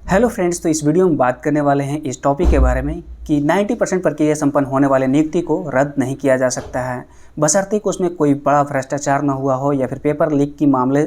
Hello friends, तो इस video में बात करने वाले हैं इस टॉपिक के बारे में कि 90% प्रक्रिया संपन्न होने वाले नियुक्ति को रद्द नहीं किया जा सकता है, बशर्ते कि उसमें कोई बड़ा भ्रष्टाचार ना हुआ हो या फिर पेपर लीक की मामले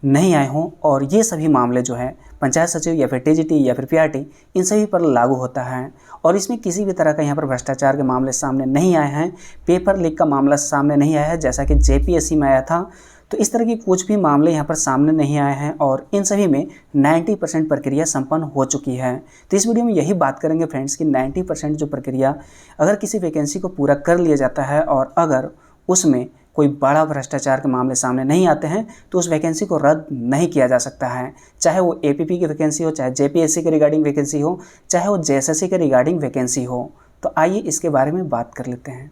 नहीं आए हों। और ये सभी मामले जो हैं पंचायत सचिव या फिर टीजीटी या फिर पीआरटी इन सभी पर लागू होता है। और इसमें किसी भी तरह का यहाँ पर भ्रष्टाचार के मामले सामने नहीं आए हैं, पेपर लीक का मामला सामने नहीं आया है जैसा कि जेपीएससी में आया था। तो इस तरह के कुछ भी मामले यहाँ पर सामने नहीं आए हैं और इन सभी में 90% प्रक्रिया संपन्न हो चुकी है। तो इस वीडियो में यही बात करेंगे फ्रेंड्स कि 90% जो प्रक्रिया अगर किसी वैकेंसी को पूरा कर लिया जाता है और अगर उसमें कोई बड़ा भ्रष्टाचार के मामले सामने नहीं आते हैं तो उस वैकेंसी को रद्द नहीं किया जा सकता है, चाहे वो एपीपी की वैकेंसी हो, चाहे जेपीएससी के रिगार्डिंग वैकेंसी हो, चाहे वो जेएसएससी के रिगार्डिंग वैकेंसी हो। तो आइए इसके बारे में बात कर लेते हैं।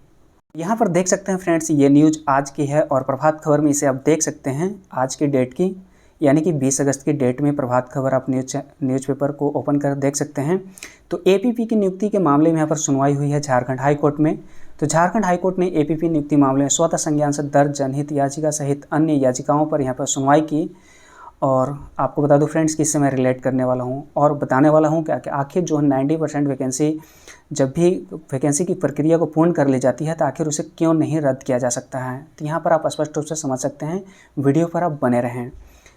यहाँ पर देख सकते हैं फ्रेंड्स, ये न्यूज़ आज की है और प्रभात खबर में इसे आप देख सकते हैं आज की डेट की, यानी कि 20 अगस्त की डेट में प्रभात खबर आप न्यूज़पेपर को ओपन कर देख सकते हैं। तो एपीपी की नियुक्ति के मामले में यहाँ पर सुनवाई हुई है झारखंड हाई कोर्ट में। तो झारखंड हाई कोर्ट ने एपीपी नियुक्ति मामले में स्वतः संज्ञान से दर्ज जनहित याचिका सहित अन्य याचिकाओं पर यहाँ पर सुनवाई की। और आपको बता दूं फ्रेंड्स कि इससे मैं रिलेट करने वाला हूं और बताने वाला हूं क्या कि आखिर जो 90% वैकेंसी जब भी वैकेंसी की प्रक्रिया को पूर्ण कर ली जाती है तो आखिर उसे क्यों नहीं रद्द किया जा सकता है। तो यहाँ पर आप स्पष्ट रूप से समझ सकते हैं, वीडियो पर आप बने रहें।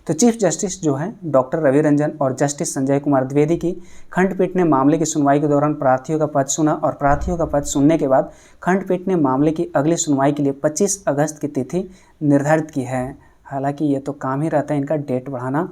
तो चीफ जस्टिस जो है डॉक्टर रवि रंजन और जस्टिस संजय कुमार द्विवेदी की खंडपीठ ने मामले की सुनवाई के दौरान प्रार्थियों का पक्ष सुना और प्रार्थियों का पक्ष सुनने के बाद खंडपीठ ने मामले की अगली सुनवाई के लिए 25 अगस्त की तिथि निर्धारित की है। हालांकि ये तो काम ही रहता है इनका डेट बढ़ाना,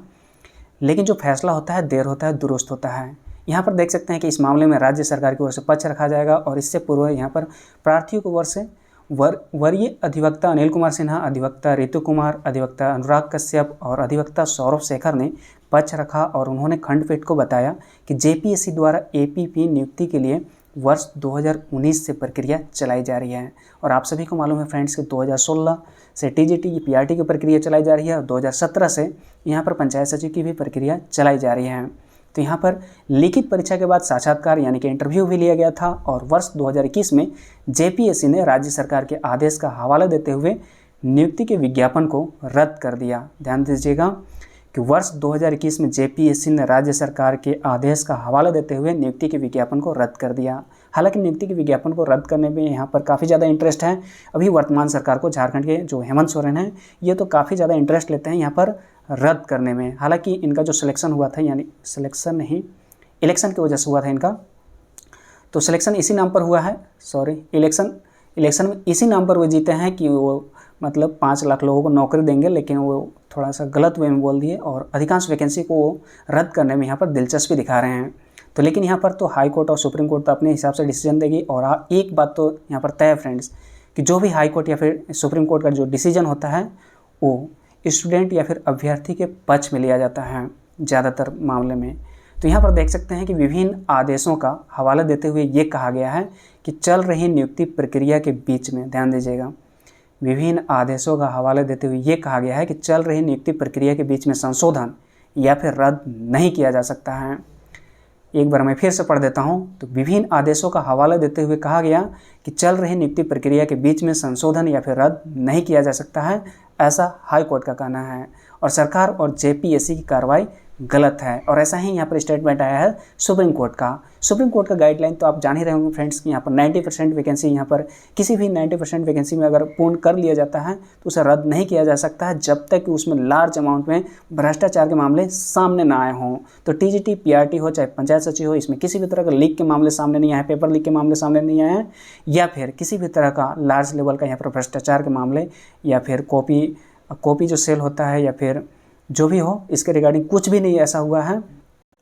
लेकिन जो फैसला होता है देर होता है दुरुस्त होता है। यहाँ पर देख सकते हैं कि इस मामले में राज्य सरकार की ओर से पक्ष रखा जाएगा और इससे पूर्व यहाँ पर प्रार्थियों की ओर से वरीय अधिवक्ता अनिल कुमार सिन्हा, अधिवक्ता रितु कुमार, अधिवक्ता अनुराग कश्यप और अधिवक्ता सौरभ शेखर ने पक्ष रखा और उन्होंने खंडपीठ को बताया कि जेपीएससी द्वारा एपीपी नियुक्ति के लिए वर्ष 2019 से प्रक्रिया चलाई जा रही है। और आप सभी को मालूम है फ्रेंड्स कि 2016 से टीजीटी पीआरटी की प्रक्रिया चलाई जा रही है और 2017 से यहाँ पर पंचायत सचिव की भी प्रक्रिया चलाई जा रही है। तो यहाँ पर लिखित परीक्षा के बाद साक्षात्कार यानी कि इंटरव्यू भी लिया गया था और वर्ष 2021 में जेपीएससी ने राज्य सरकार के आदेश का हवाला देते हुए नियुक्ति के विज्ञापन को रद्द कर दिया। ध्यान दीजिएगा कि वर्ष 2021 में जेपीएससी ने राज्य सरकार के आदेश का हवाला देते हुए नियुक्ति के विज्ञापन को रद्द कर दिया। हालांकि नियुक्ति के विज्ञापन को रद्द करने में यहाँ पर काफ़ी ज़्यादा इंटरेस्ट है अभी वर्तमान सरकार को। झारखंड के जो हेमंत सोरेन हैं ये तो काफ़ी ज़्यादा इंटरेस्ट लेते हैं यहाँ पर रद्द करने में। हालांकि इनका जो सिलेक्शन हुआ था, यानी सिलेक्शन नहीं, इलेक्शन की वजह से हुआ था इनका, तो सिलेक्शन इसी नाम पर हुआ है, इलेक्शन में इसी नाम पर वो जीते हैं कि वो मतलब 5 लाख लोगों को नौकरी देंगे, लेकिन वो थोड़ा सा गलत वे में बोल दिए और अधिकांश वैकेंसी को वो रद्द करने में यहाँ पर दिलचस्पी दिखा रहे हैं। तो लेकिन यहाँ पर तो हाई कोर्ट और सुप्रीम कोर्ट तो अपने हिसाब से डिसीजन देगी। और एक बात तो यहाँ पर तय है फ्रेंड्स कि जो भी हाई कोर्ट या फिर सुप्रीम कोर्ट का जो डिसीजन होता है वो स्टूडेंट या फिर अभ्यर्थी के पक्ष में लिया जाता है ज़्यादातर मामले में। तो यहाँ पर देख सकते हैं कि विभिन्न आदेशों का हवाला देते हुए ये कहा गया है कि चल रही नियुक्ति प्रक्रिया के बीच में, ध्यान दीजिएगा, विभिन्न आदेशों का हवाला देते हुए ये कहा गया है कि चल रही नियुक्ति प्रक्रिया के बीच में संशोधन या फिर रद्द नहीं किया जा सकता है। एक बार मैं फिर से पढ़ देता हूँ। तो विभिन्न आदेशों का हवाला देते हुए कहा गया कि चल रही नियुक्ति प्रक्रिया के बीच में संशोधन या फिर रद्द नहीं किया जा सकता है, ऐसा हाई कोर्ट का कहना है। और सरकार और जेपीएससी की कार्रवाई गलत है। और ऐसा ही यहाँ पर स्टेटमेंट आया है सुप्रीम कोर्ट का। सुप्रीम कोर्ट का गाइडलाइन तो आप जान ही रहे होंगे फ्रेंड्स कि यहाँ पर 90% वैकेंसी, यहाँ पर किसी भी 90% वैकेंसी में अगर पूर्ण कर लिया जाता है तो उसे रद्द नहीं किया जा सकता है जब तक कि उसमें लार्ज अमाउंट में भ्रष्टाचार के मामले सामने ना आए हों। तो टीजीटी पीआरटी हो चाहे पंचायत सचिव हो, इसमें किसी भी तरह का लीक के मामले सामने नहीं आए, पेपर लीक के मामले सामने नहीं आए हैं, या फिर किसी भी तरह का लार्ज लेवल का यहाँ पर भ्रष्टाचार के मामले या फिर कॉपी जो सेल होता है या फिर जो भी हो, इसके रिगार्डिंग कुछ भी नहीं ऐसा हुआ है।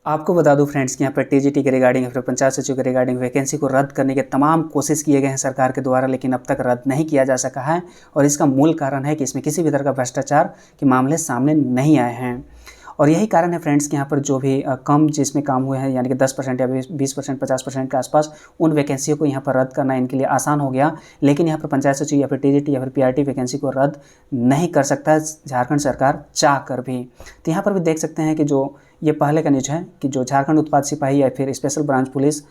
आपको बता दूं फ्रेंड्स कि यहाँ पर टीजीटी के रिगार्डिंग या फिर पंचायत सचिव के रिगार्डिंग वैकेंसी को रद्द करने के तमाम कोशिश किए गए हैं सरकार के द्वारा, लेकिन अब तक रद्द नहीं किया जा सका है। और इसका मूल कारण है कि इसमें किसी भी तरह का भ्रष्टाचार के मामले सामने नहीं आए हैं। और यही कारण है फ्रेंड्स कि यहाँ पर जो भी कम जिसमें काम हुए हैं, यानी कि 10% या 20%, 50% के आसपास, उन वैकेंसियों को यहाँ पर रद्द करना इनके लिए आसान हो गया। लेकिन यहाँ पर पंचायत सचिव या फिर टीजीटी या फिर पीआरटी वैकेंसी को रद्द नहीं कर सकता झारखंड सरकार चाह कर भी। तो यहाँ पर भी देख सकते हैं कि जो ये पहले का न्यूज है कि जो झारखंड उत्पाद सिपाही या फिर स्पेशल ब्रांच पुलिस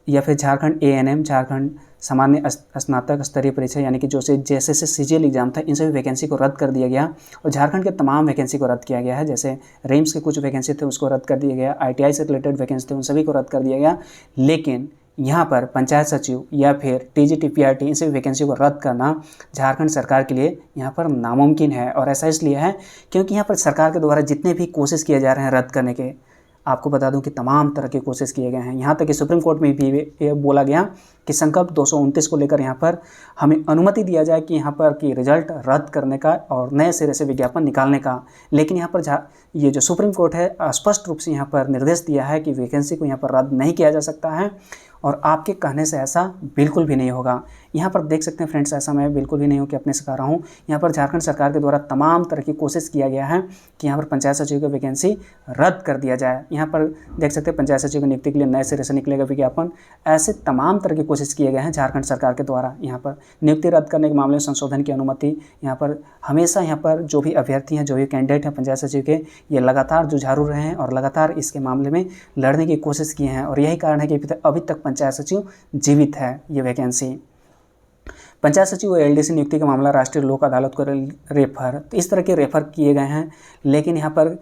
या फिर झारखंड ANM, झारखंड सामान्य स्नातक स्तरीय परीक्षा यानी कि जो से जैसे CGL एग्जाम था, इन सभी वैकेंसी को रद्द कर दिया गया और झारखंड के तमाम वैकेंसी को रद्द किया गया है। जैसे रेम्स के कुछ वैकेंसी थे उसको रद्द कर दिया गया, ITI से रिलेटेड वैकेंसी थे उन सभी को रद्द कर दिया गया। लेकिन यहाँ पर पंचायत सचिव या फिर TGT PRT इन सभी वैकेंसी को रद्द करना झारखंड सरकार के लिए यहाँ पर नामुमकिन है। और ऐसा इसलिए है क्योंकि यहाँ पर सरकार के द्वारा जितने भी कोशिश किए जा रहे हैं रद्द करने के, आपको बता दूं कि तमाम तरह की कोशिश किए गए हैं। यहाँ तक कि सुप्रीम कोर्ट में भी ये बोला गया कि संकल्प 229 को लेकर यहाँ पर हमें अनुमति दिया जाए कि यहाँ पर कि रिजल्ट रद्द करने का और नए सिरे से विज्ञापन निकालने का। लेकिन यहाँ पर ये जो सुप्रीम कोर्ट है स्पष्ट रूप से यहाँ पर निर्देश दिया है कि वैकेंसी को यहाँ पर रद्द नहीं किया जा सकता है और आपके कहने से ऐसा बिल्कुल भी नहीं होगा। यहाँ पर देख सकते हैं फ्रेंड्स, ऐसा मैं बिल्कुल भी नहीं हूँ कि अपने से कह रहा हूँ। यहाँ पर झारखंड सरकार के द्वारा तमाम तरह की कोशिश किया गया है कि यहाँ पर पंचायत सचिव की वैकेंसी रद्द कर दिया जाए। यहाँ पर देख सकते हैं पंचायत सचिव की नियुक्ति के लिए नए सिरे से निकलेगा विज्ञापन। ऐसे तमाम तरह की कोशिश किए गए हैं झारखंड सरकार के द्वारा यहाँ पर नियुक्ति रद्द करने के मामले में संशोधन की अनुमति। यहाँ पर हमेशा यहाँ पर जो भी अभ्यर्थी हैं, जो भी कैंडिडेट हैं पंचायत सचिव के, ये लगातार जुझारू रहे हैं और लगातार इसके मामले में लड़ने की कोशिश की है और यही कारण है कि अभी तक पंचायत सचिव जीवित है। ये वैकेंसी पंचायत सचिव और LDC नियुक्ति का मामला राष्ट्रीय लोक अदालत को रेफर, तो इस तरह के रेफर किए गए हैं। लेकिन यहाँ पर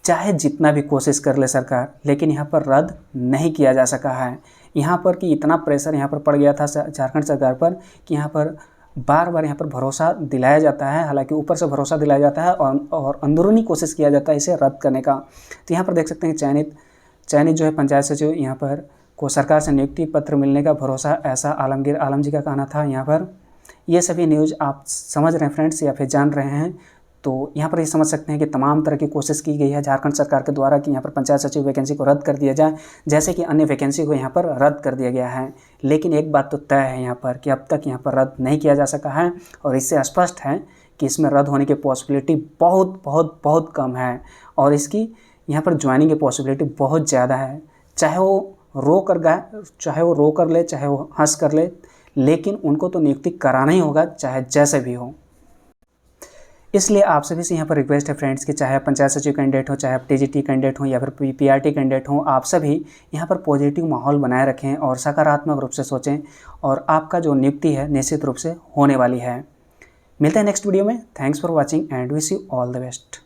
चाहे जितना भी कोशिश कर ले सरकार, लेकिन यहाँ पर रद्द नहीं किया जा सका है। यहाँ पर कि इतना प्रेशर यहाँ पर पड़ गया था झारखंड सरकार पर कि यहाँ पर बार बार यहाँ पर भरोसा दिलाया जाता है। हालांकि ऊपर से भरोसा दिलाया जाता है और अंदरूनी कोशिश किया जाता है इसे रद्द करने का। तो यहाँ पर देख सकते हैं चयनित जो है पंचायत सचिव यहाँ पर को सरकार से नियुक्ति पत्र मिलने का भरोसा, ऐसा आलमगीर आलम जी का कहना था। यहाँ पर ये सभी न्यूज़ आप समझ रहे हैं फ्रेंड्स या फिर जान रहे हैं, तो यहाँ पर ये समझ सकते हैं कि तमाम तरह की कोशिश की गई है झारखंड सरकार के द्वारा कि यहाँ पर पंचायत सचिव वैकेंसी को रद्द कर दिया जाए, जैसे कि अन्य वैकेंसी को यहाँ पर रद्द कर दिया गया है। लेकिन एक बात तो तय है यहाँ पर कि अब तक यहाँ पर रद्द नहीं किया जा सका है और इससे स्पष्ट है कि इसमें रद्द होने की पॉसिबिलिटी बहुत बहुत बहुत कम है और इसकी यहाँ पर ज्वाइनिंग की पॉसिबिलिटी बहुत ज़्यादा है। चाहे वो रो कर ले, चाहे वो हंस कर ले, लेकिन उनको तो नियुक्ति कराना ही होगा चाहे जैसे भी हो। इसलिए आप सभी से यहाँ पर रिक्वेस्ट है फ्रेंड्स कि चाहे आप पंचायत सचिव कैंडिडेट हो, चाहे आप TGT कैंडिडेट हो या फिर PRT कैंडिडेट हो, आप सभी यहाँ पर पॉजिटिव माहौल बनाए रखें और सकारात्मक रूप से सोचें और आपका जो नियुक्ति है निश्चित रूप से होने वाली है। मिलते हैं नेक्स्ट वीडियो में। Thanks for watching and wish you all the best.